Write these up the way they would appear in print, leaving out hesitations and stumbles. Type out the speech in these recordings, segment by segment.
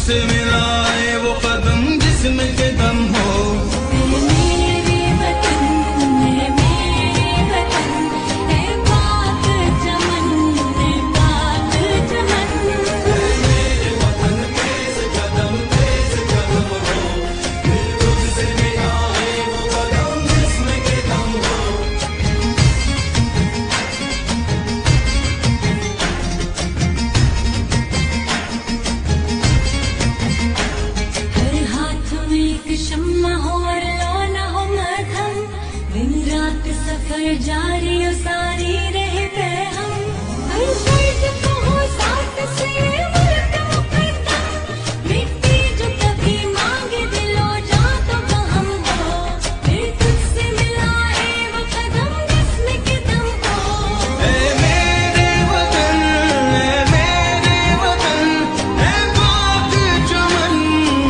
तुझसे मिलाए वो कदम जिसमें के दम हो। सफर जारी और सारी रहते हम, हर फर्ज को हो साथ से मुल्क मुकद्दम। मिट्टी जो कभी मांगे दिलो जा तो हम हो, फिर तुझसे मिलाए वो कदम जिसमें के दम हो। ऐ मेरे वतन, ऐ मेरे वतन, ऐ पाक चमन,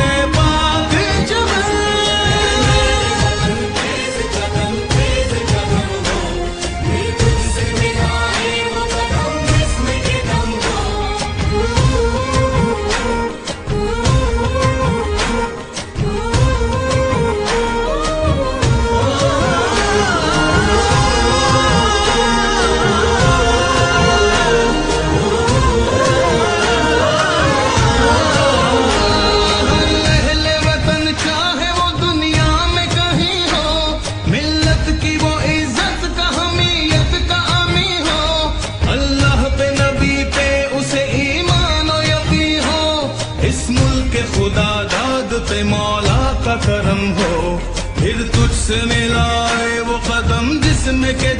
ऐ पाक चमन। खुदा दाद पे मौला का करम हो, फिर तुझसे मिलाए वो कदम जिसमें के